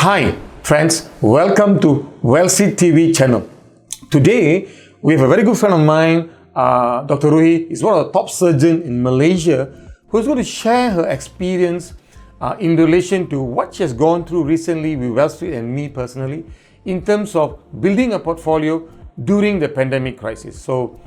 Hi friends, welcome to Wealthy TV channel. Today we have a very good friend of mine, Dr. Ruhi. Is one of the top surgeons in Malaysia who's going to share her experience in relation to what she has gone through recently with Wall Street and me personally in terms of building a portfolio during the pandemic crisis. So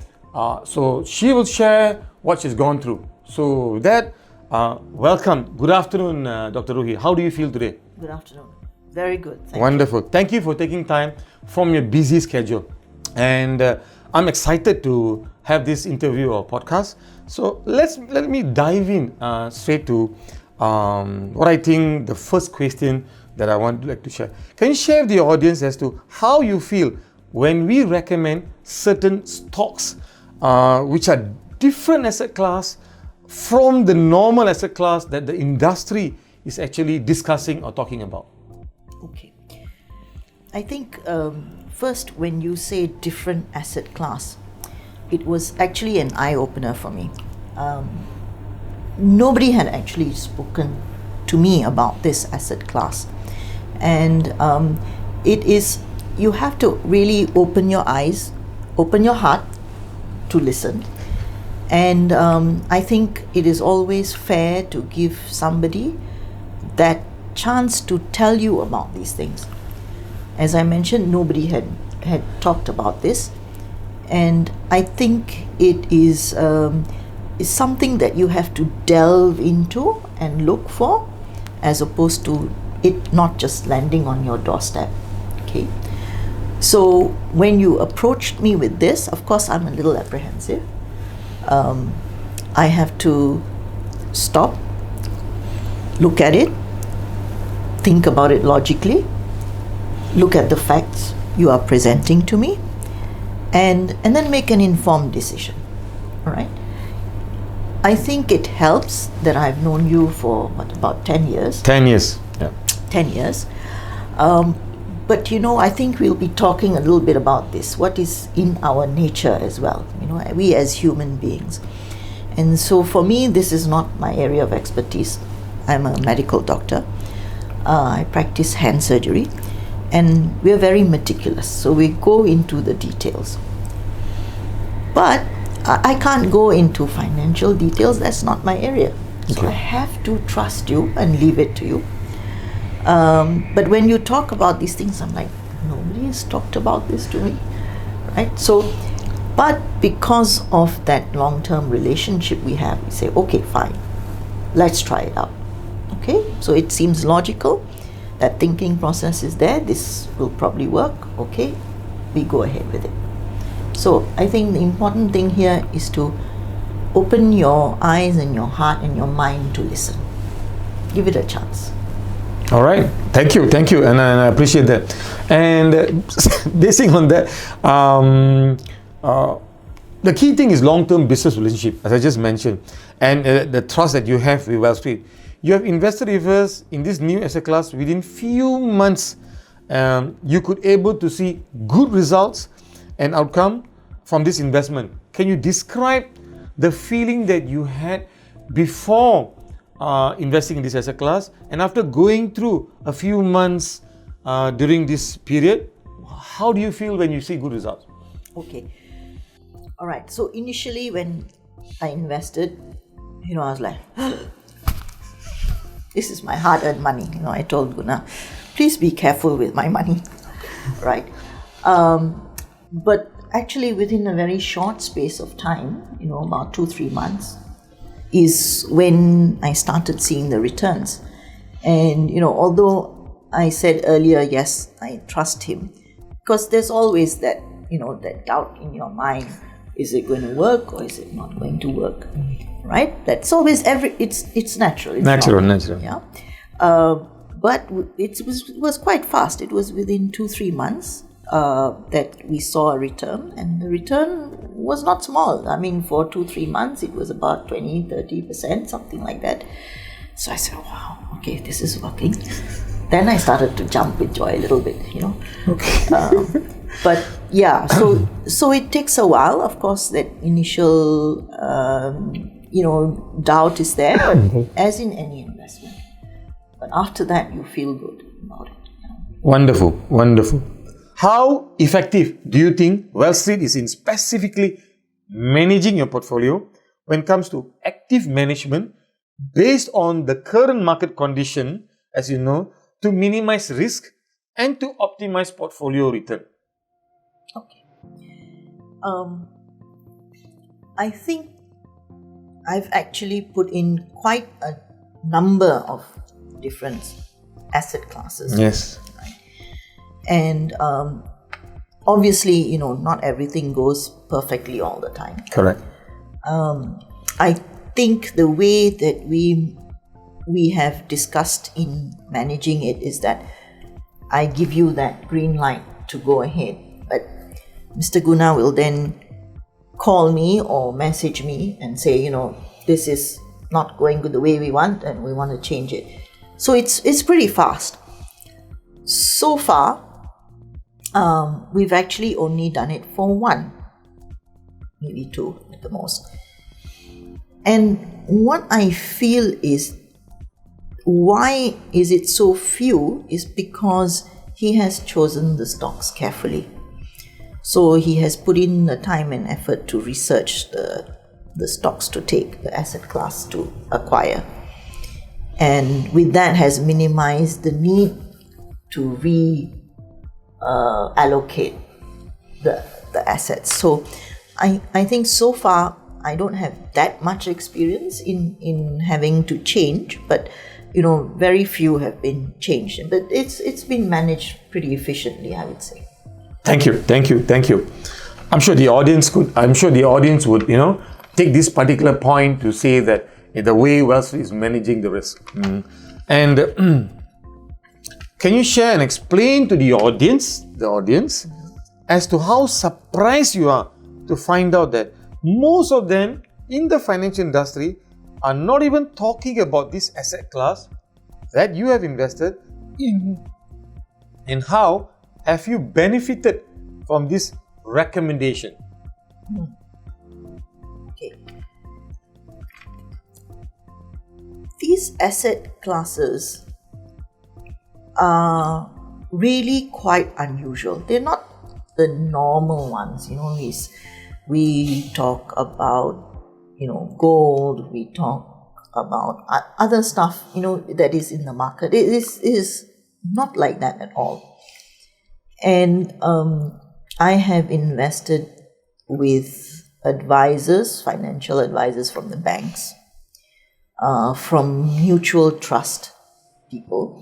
she will share what she's gone through. So with that, welcome. Good afternoon, Dr. Ruhi. How do you feel today? Good afternoon. Very good. Wonderful. Thank you for taking time from your busy schedule. And I'm excited to have this interview or podcast. So let me dive in straight to what I think the first question that I want to share. Can you share with the audience as to how you feel when we recommend certain stocks which are different asset class from the normal asset class that the industry is actually discussing or talking about? Okay. I think first, when you say different asset class, it was actually an eye-opener for me. Nobody had actually spoken to me about this asset class. And it is, you have to really open your eyes, open your heart to listen. And I think it is always fair to give somebody that chance to tell you about these things. As I mentioned, nobody had talked about this, and I think it is something that you have to delve into and look for, as opposed to it not just landing on your doorstep. Okay, so when you approached me with this, of course I'm a little apprehensive. I have to stop, look at it, think about it logically, look at the facts you are presenting to me, and then make an informed decision. All right. I think it helps that I've known you for about 10 years. 10 years. Yeah. 10 years. But I think we'll be talking a little bit about this, what is in our nature as well, we as human beings. And so for me, this is not my area of expertise. I'm a medical doctor. I practice hand surgery, and we're very meticulous, so we go into the details. But I can't go into financial details, that's not my area. So I have to trust you and leave it to you. But when you talk about these things, I'm like, nobody has talked about this to me, right? So, but because of that long-term relationship we have, we say, okay, fine, let's try it out. Okay, so it seems logical, that thinking process is there, this will probably work, okay, we go ahead with it. So I think the important thing here is to open your eyes and your heart and your mind to listen. Give it a chance. All right, thank you, and I appreciate that. And basing on that, the key thing is long-term business relationship, as I just mentioned, and the trust that you have with Wall Street. You have invested with us in this new asset class. Within few months, you could able to see good results and outcome from this investment. Can you describe the feeling that you had before investing in this asset class, and after going through a few months during this period, how do you feel when you see good results? Okay. All right. So initially when I invested, I was like, this is my hard-earned money. I told Guna, please be careful with my money, right? But actually within a very short space of time, about 2-3 months, is when I started seeing the returns. And, although I said earlier, yes, I trust him, because there's always that, that doubt in your mind. Is it going to work or is it not going to work? Right? That's always it's natural. It's natural. Yeah. But it was quite fast. It was within 2-3 months that we saw a return, and the return was not small. I mean, for 2-3 months, it was about 20-30%, something like that. So I said, wow, okay, this is working. Then I started to jump with joy a little bit, Okay. But yeah, so it takes a while. Of course, that initial, doubt is there, as in any investment. But after that, you feel good about it. Wonderful, wonderful. How effective do you think Well Street is in specifically managing your portfolio when it comes to active management based on the current market condition, as you know, to minimize risk and to optimize portfolio return? Okay. I think I've actually put in quite a number of different asset classes. Yes. And obviously, not everything goes perfectly all the time. Correct. I think the way that we have discussed in managing it is that I give you that green light to go ahead, but Mr. Guna will then call me or message me and say, this is not going the way we want and we want to change it. So it's pretty fast. So far, we've actually only done it for one, maybe two at the most. And what I feel is, why is it so few, is because he has chosen the stocks carefully. So he has put in the time and effort to research the stocks to take, the asset class to acquire. And with that has minimized the need to allocate the assets. So I think so far I don't have that much experience in having to change, but very few have been changed. But it's been managed pretty efficiently, I would say. Thank you. I'm sure the audience would, take this particular point to say that the way Well Street is managing the risk. And can you share and explain to the audience, as to how surprised you are to find out that most of them in the financial industry are not even talking about this asset class that you have invested in, and how have you benefited from this recommendation? Okay. These asset classes are really quite unusual. They're not the normal ones. We talk about, gold, we talk about other stuff, that is in the market. It is not like that at all. And I have invested with advisors, financial advisors from the banks, from mutual trust people,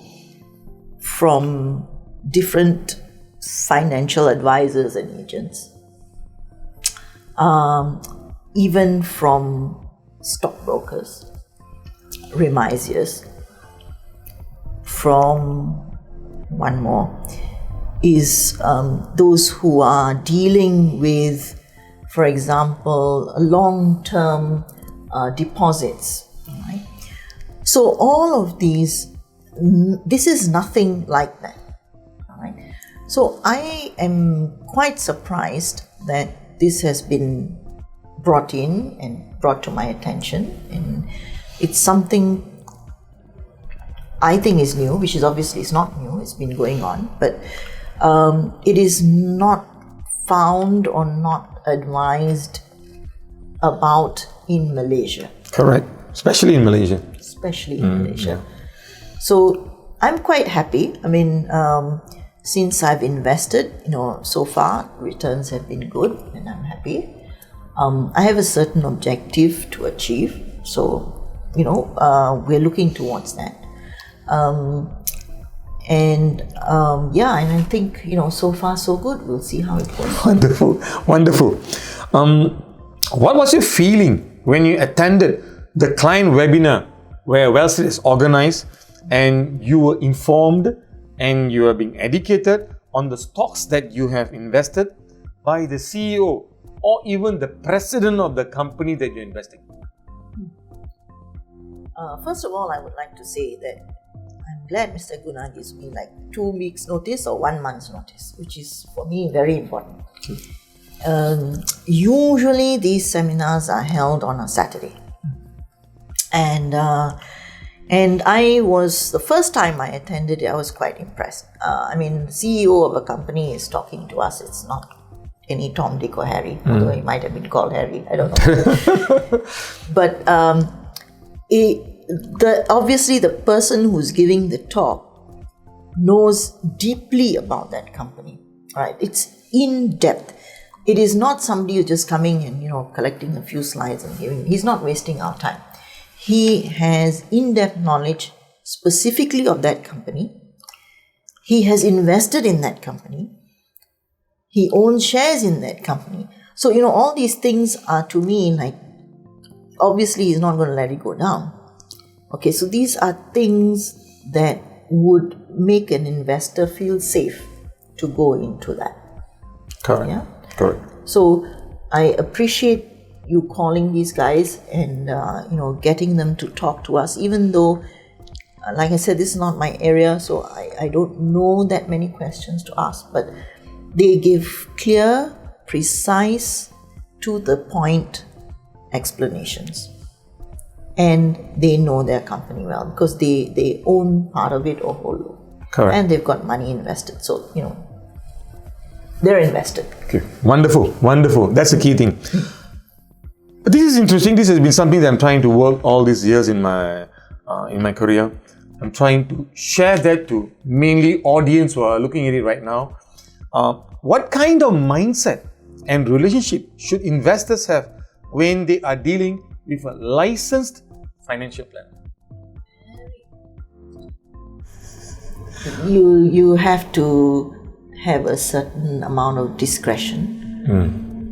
from different financial advisors and agents, even from stockbrokers, remisiers, from one more is those who are dealing with, for example, long-term deposits. Right? So all of these, this is nothing like that. Right? So I am quite surprised that this has been brought in and brought to my attention, and it's something I think is new, which is obviously it's not new, it's been going on, but it is not found or not advised about in Malaysia. Correct, especially in Malaysia. Yeah. So I'm quite happy. I mean, since I've invested, so far returns have been good, and I'm happy. I have a certain objective to achieve, so we're looking towards that. And I think so far so good. We'll see how it goes. Wonderful. What was your feeling when you attended the client webinar where Well Street is organized, and you were informed and you are being educated on the stocks that you have invested by the CEO or even the president of the company that you're investing? First of all, I would like to say that I'm glad Mr. Guna gives me 2 weeks notice or 1 month's notice, which is for me very important. Usually these seminars are held on a Saturday, and And the first time I attended it, I was quite impressed. CEO of a company is talking to us. It's not any Tom, Dick or Harry, although he might have been called Harry, I don't know. But obviously the person who's giving the talk knows deeply about that company, right? It's in depth. It is not somebody who's just coming and, collecting a few slides and giving. He's not wasting our time. He has in-depth knowledge specifically of that company. He has invested in that company. He owns shares in that company. So, all these things are to me like, obviously he's not going to let it go down. Okay, so these are things that would make an investor feel safe to go into that. Correct. Yeah? Correct. So I appreciate you calling these guys and, getting them to talk to us, even though, like I said, this is not my area, so I don't know that many questions to ask, but they give clear, precise, to the point explanations. And they know their company well because they own part of it or whole. Correct. And they've got money invested. So, they're invested. Okay. Wonderful. That's the key thing. But this is interesting. This has been something that I'm trying to work all these years in my career. I'm trying to share that to mainly audience who are looking at it right now. What kind of mindset and relationship should investors have when they are dealing with a licensed financial planner? You have to have a certain amount of discretion.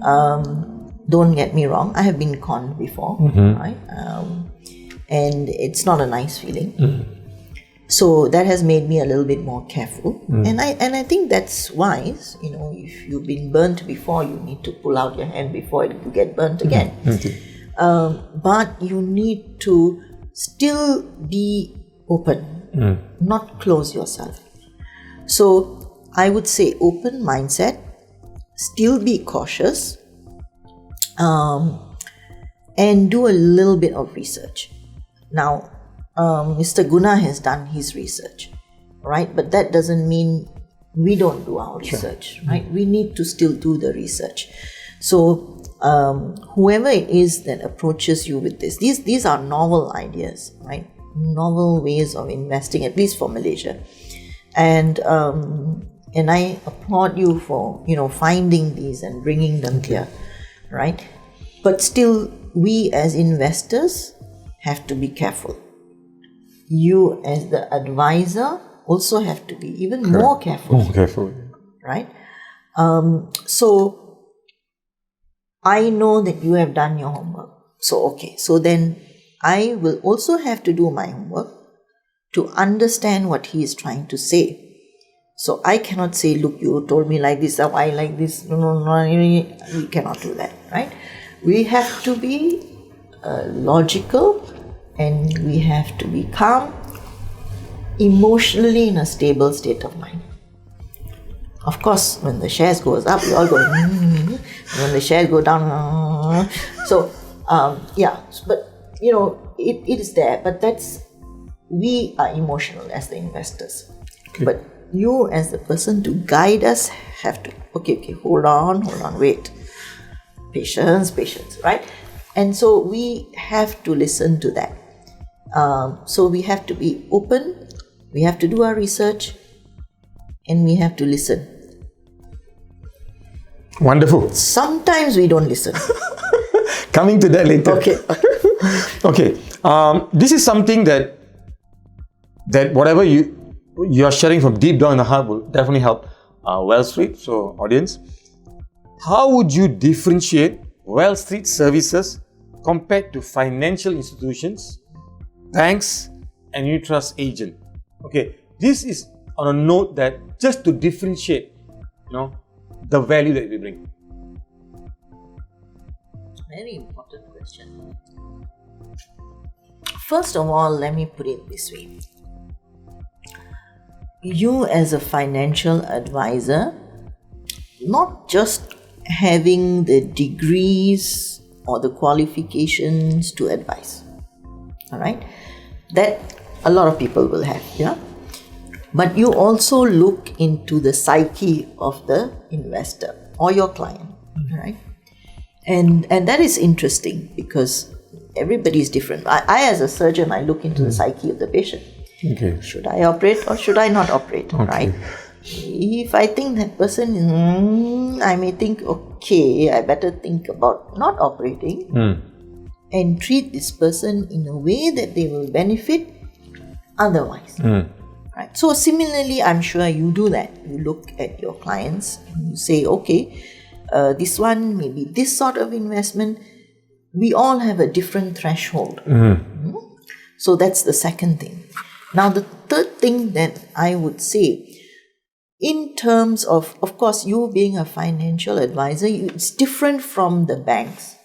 Don't get me wrong, I have been conned before, right? And it's not a nice feeling. So that has made me a little bit more careful. And I think that's wise. If you've been burnt before, you need to pull out your hand before you get burnt again. But you need to still be open, not close yourself. So I would say open mindset, still be cautious, and do a little bit of research. Now, Mr. Guna has done his research, right? But that doesn't mean we don't do our research, right? We need to still do the research. So, whoever it is that approaches you with this, these are novel ideas, right? Novel ways of investing, at least for Malaysia. And I applaud you for, finding these and bringing them clear, right? But still, we as investors have to be careful. You as the advisor also have to be even more careful. More careful. Right? So, I know that you have done your homework. So then I will also have to do my homework to understand what he is trying to say. So I cannot say, look, you told me like this, I like this. No, we cannot do that, right? We have to be logical and we have to be calm, emotionally in a stable state of mind. Of course, when the shares goes up, we all go, when the shares go down, so but it is there, but we are emotional as the investors. Okay. But you as the person to guide us have to, okay, hold on, wait. Patience, right? And so we have to listen to that. So we have to be open, we have to do our research, and we have to listen. Wonderful. Sometimes we don't listen. Coming to that later. Okay. Okay. This is something that whatever you are sharing from deep down in the heart will definitely help Well Street. So, audience, how would you differentiate Well Street services compared to financial institutions, banks, and unit trust agent? Okay, this is on a note that just to differentiate, the value that we bring. Very important question. First of all, let me put it this way. You as a financial advisor, not just having the degrees or the qualifications to advise. All right? That A lot of people will have, yeah. But you also look into the psyche of the investor or your client, right? And that is interesting because everybody is different. I as a surgeon, I look into the psyche of the patient. Okay. Should I operate or should I not operate, right? If I think that person, I may think, okay, I better think about not operating and treat this person in a way that they will benefit otherwise. Right. So similarly, I'm sure you do that. You look at your clients and you say, okay, this one, maybe this sort of investment, we all have a different threshold. So that's the second thing. Now, the third thing that I would say, in terms of course, you being a financial advisor, it's different from the banks.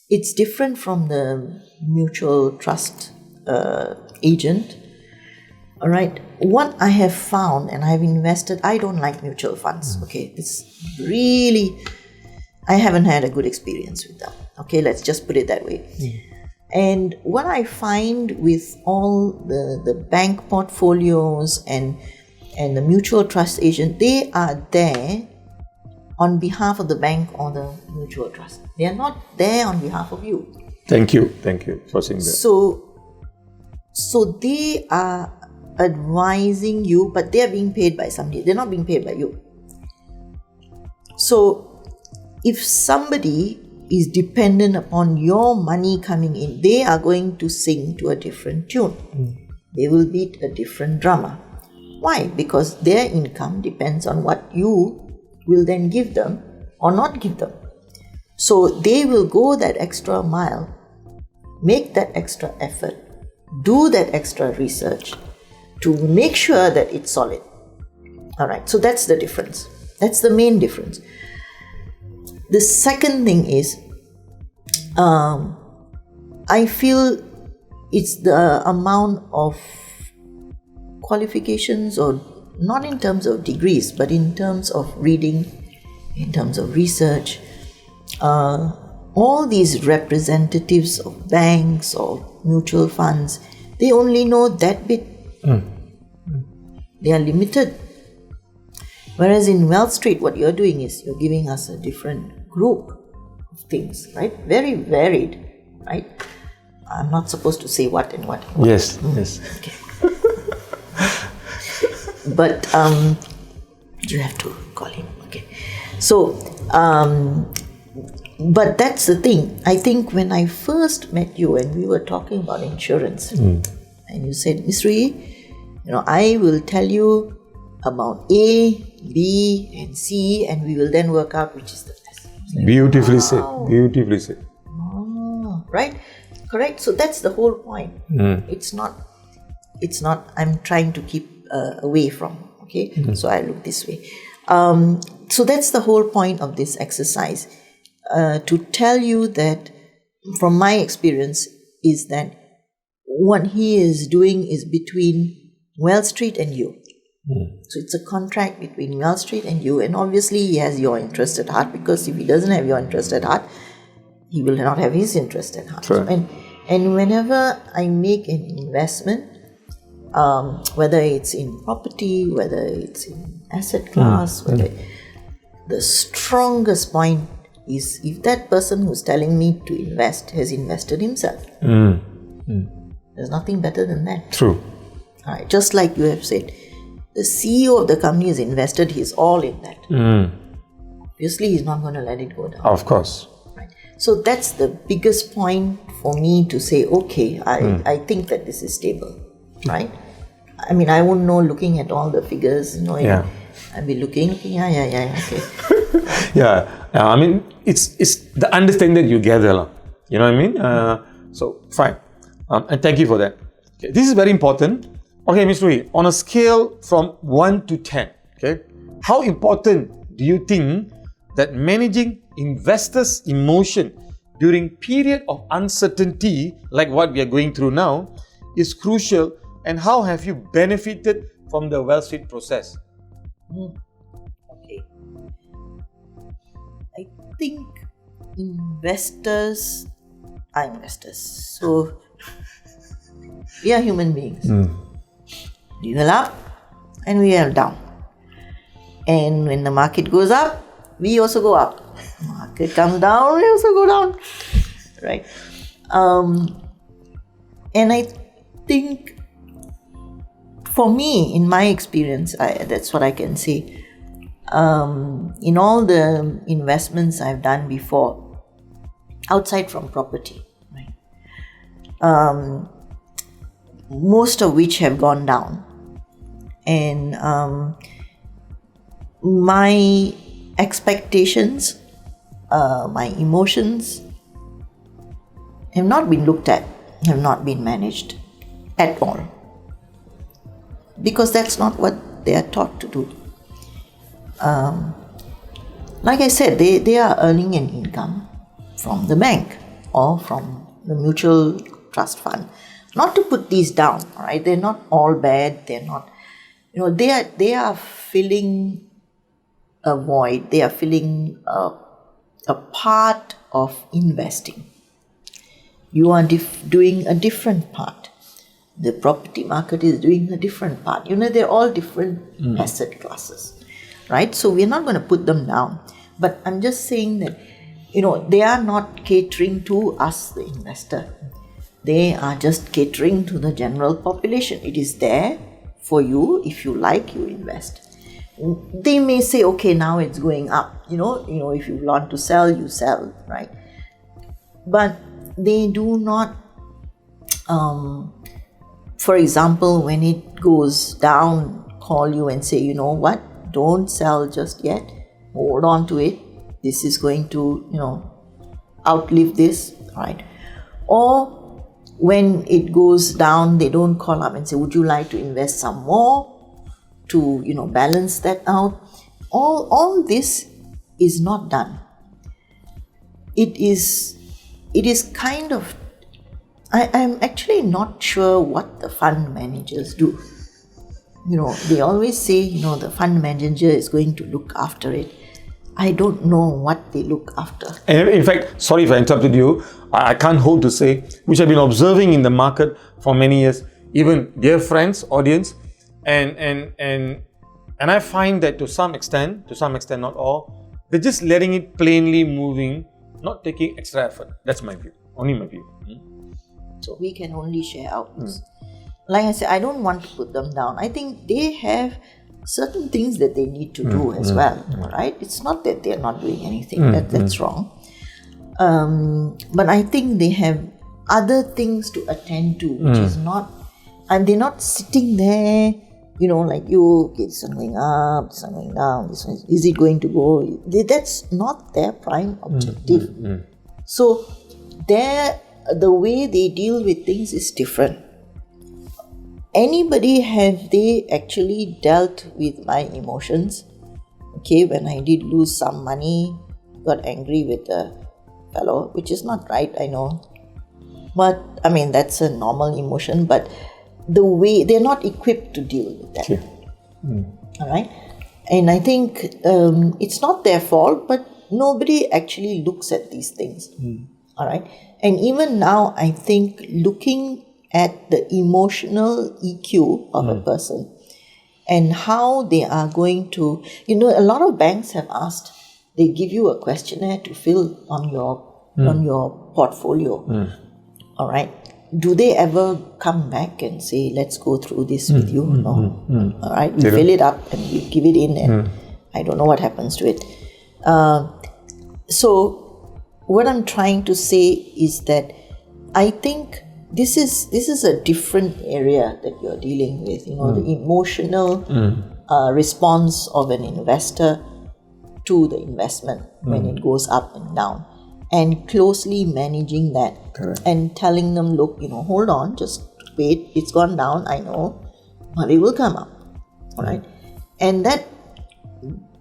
It's different from the mutual trust agent. All right. What I have found, and I've invested, I don't like mutual funds. Okay. It's really, I haven't had a good experience with them. Okay. Let's just put it that way. And what I find with all the bank portfolios and the mutual trust agent, they are there on behalf of the bank or the mutual trust. They are not there on behalf of you. Thank you for saying that. So they are advising you, but they are being paid by somebody. They're not being paid by you. So if somebody is dependent upon your money coming in, they are going to sing to a different tune. They will beat a different drummer. Why? Because their income depends on what you will then give them or not give them. So they will go that extra mile, make that extra effort, do that extra research to make sure that it's solid. All right, so that's the difference. That's the main difference. The second thing is, I feel it's the amount of qualifications, or not in terms of degrees, but in terms of reading, in terms of research. All these representatives of banks or mutual funds, they only know that bit. They are limited. Whereas in Wealth Street, what you're doing is you're giving us a different group of things, right? Very varied, right? I'm not supposed to say what and what. Yes. Okay. But you have to call him. Okay. So, but that's the thing. I think when I first met you and we were talking about insurance, and you said, Ms. Rui, I will tell you about A, B, and C, and we will then work out which is the best. Beautifully said. Beautifully said. Oh, right? Correct. So that's the whole point. It's not, I'm trying to keep away from, okay? So I look this way. So that's the whole point of this exercise. To tell you that, from my experience, is that what he is doing is between Wealth Street and you. So it's a contract between Wealth Street and you, and obviously he has your interest at heart, because if he doesn't have your interest at heart, he will not have his interest at heart. Sure. And whenever I make an investment, whether it's in property, whether it's in asset class, the strongest point is if that person who's telling me to invest has invested himself. There's nothing better than that. True. All right. Just like you have said, the CEO of the company has invested his all in that. Obviously, he's not going to let it go down. Of course. Right. So that's the biggest point for me to say, okay, I think that this is stable. Right? I mean, I wouldn't know looking at all the figures, I'd be looking, okay. I mean, it's the understanding that you gather, you know what I mean? So, fine. And thank you for that. Okay, this is very important. Okay, Ms. Rui, on a scale from 1 to 10, okay, how important do you think that managing investors' emotion during period of uncertainty, like what we are going through now, is crucial, and how have you benefited from the Wealth Street process? Okay. I think investors are investors. So We are human beings. We will up and we will down. And when the market goes up, we also go up. Market comes down, we also go down. Right? And I think for me, in my experience, that's what I can say. In all the investments I've done before, outside from property, right? Most of which have gone down. And my expectations, my emotions have not been looked at, have not been managed at all. Because that's not what they are taught to do. Like I said, they are earning an income from the bank or from the mutual trust fund. Not to put these down, all right? They're not all bad. They're not, they are filling a void. They are filling a part of investing. You are doing a different part. The property market is doing a different part. They're all different asset classes, right? So we're not going to put them down. But I'm just saying that, they are not catering to us, the investor. They are just catering to the general population. It is there for you. If you like, you invest. They may say, okay, now it's going up. If you want to sell, you sell, right? But they do not, for example, when it goes down, call you and say, you know what, don't sell just yet. Hold on to it. This is going to, outlive this, right? Or when it goes down, they don't call up and say, would you like to invest some more to, balance that out? All this is not done. It is kind of, I'm actually not sure what the fund managers do. They always say, the fund manager is going to look after it. I don't know what they look after. And in fact, sorry if I interrupted you, I can't hold to say, which I've been observing in the market for many years, even dear friends, audience, and I find that to some extent, not all, they're just letting it plainly moving, not taking extra effort. That's my view, only my view. So we can only share out. Like I said, I don't want to put them down. I think they have certain things that they need to do as well, right? It's not that they're not doing anything, that's wrong. But I think they have other things to attend to, which is not, and they're not sitting there, like this one going up, this one going down, this one, is it going to go? That's not their prime objective. So the way they deal with things is different. Have they actually dealt with my emotions? Okay, when I did lose some money, got angry with the fellow, which is not right, I know. But, that's a normal emotion, but the way, they're not equipped to deal with that. Yeah. All right? And I think it's not their fault, but nobody actually looks at these things. All right? And even now, I think looking at the emotional EQ of a person and how they are going to, a lot of banks have asked, they give you a questionnaire to fill on your portfolio. All right. Do they ever come back and say, let's go through this with you? No. All right. We fill it up and we give it in and I don't know what happens to it. So what I'm trying to say is that I think this is a different area that you're dealing with, the emotional response of an investor to the investment when it goes up and down, and closely managing that. Correct. And telling them, look, hold on, just wait, it's gone down, I know, but it will come up. All right. And that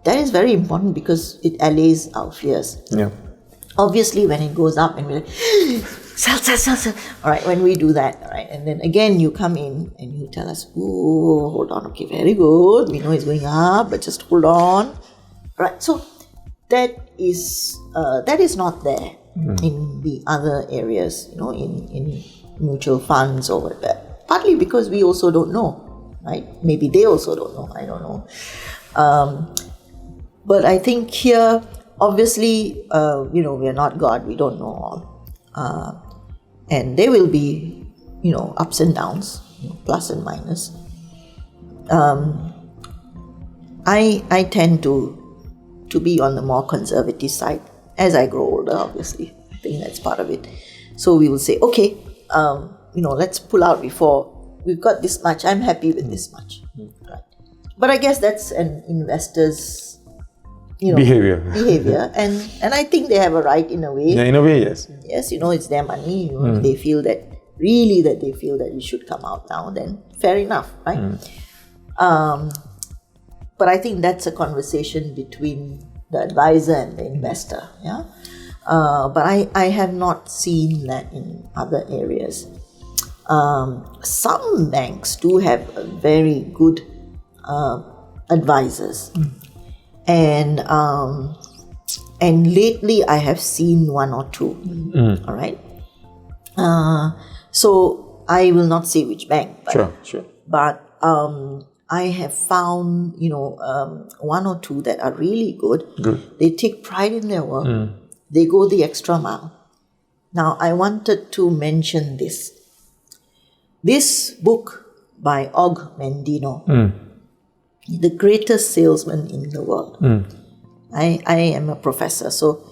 is very important because it allays our fears. Yeah. Obviously, when it goes up and we're like, sell. All right, when we do that, all right, and then again you come in and you tell us, oh, hold on, okay, very good. We know it's going up, but just hold on. Right, so that is not there in the other areas, in mutual funds or partly because we also don't know, right? Maybe they also don't know, I don't know. But I think here, obviously, we are not God, we don't know all. And there will be, ups and downs, plus and minus. I tend to be on the more conservative side as I grow older, obviously. I think that's part of it. So we will say, okay, let's pull out before we've got this much. I'm happy with this much. Right. But I guess that's an investor's behavior. And I think they have a right in a way. Yeah, in a way, yes. Yes, it's their money. If they feel that it should come out now, then fair enough, right? But I think that's a conversation between the advisor and the investor. Yeah. But I have not seen that in other areas. Some banks do have very good advisors, and lately I have seen one or two. All right. So I will not say which bank. But, Sure. But I have found one or two that are really good. They take pride in their work. They go the extra mile. Now I wanted to mention this book by Og Mandino, The Greatest Salesman in the World. I am a professor, so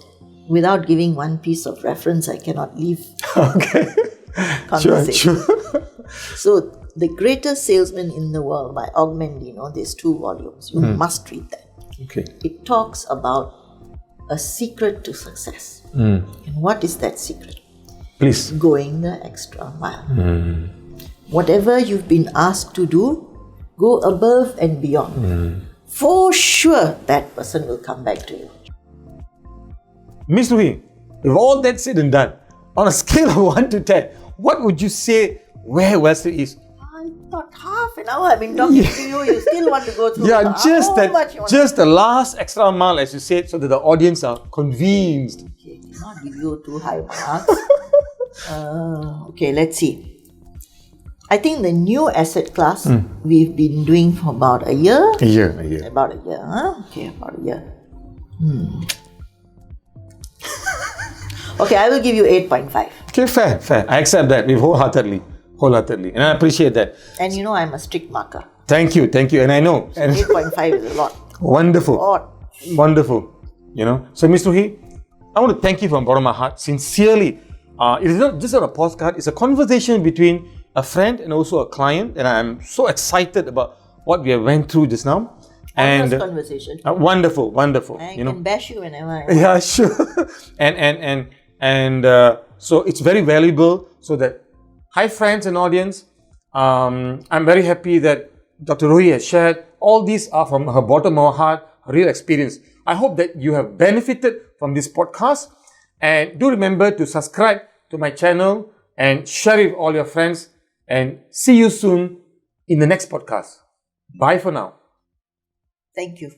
without giving one piece of reference, I cannot leave conversation. Sure. So, The Greatest Salesman in the World by Og Mandino, there's 2 volumes. You must read that. Okay. It talks about a secret to success. And what is that secret? Please. Going the extra mile. Whatever you've been asked to do, go above and beyond. For sure, that person will come back to you. Miss Ruhi, with all that said and done, on a scale of 1 to 10, what would you say where Wesley is? I thought half an hour I've been talking to you. You still want to go through just the last extra mile, as you said, so that the audience are convinced. Okay, not give you too high marks. Okay, let's see. I think the new asset class we've been doing for about a year. A year. About a year, huh? Okay, about a year. Okay, I will give you 8.5. Okay, fair. I accept that wholeheartedly. And I appreciate that. And I'm a strict marker. Thank you. And I know. So 8.5 is a lot. Wonderful. Wonderful. So Ms. Ruhi, I want to thank you from the bottom of my heart, sincerely. It is not just on a postcard, it's a conversation between a friend and also a client, and I'm so excited about what we have went through just now. Honest conversation. Wonderful. I can bash you whenever I want. Yeah, sure. and so it's very valuable. So that, hi friends and audience, I'm very happy that Dr. Ruhi has shared. All these are from her bottom of her heart, her real experience. I hope that you have benefited from this podcast, and do remember to subscribe to my channel and share it with all your friends, and see you soon in the next podcast. Bye for now. Thank you.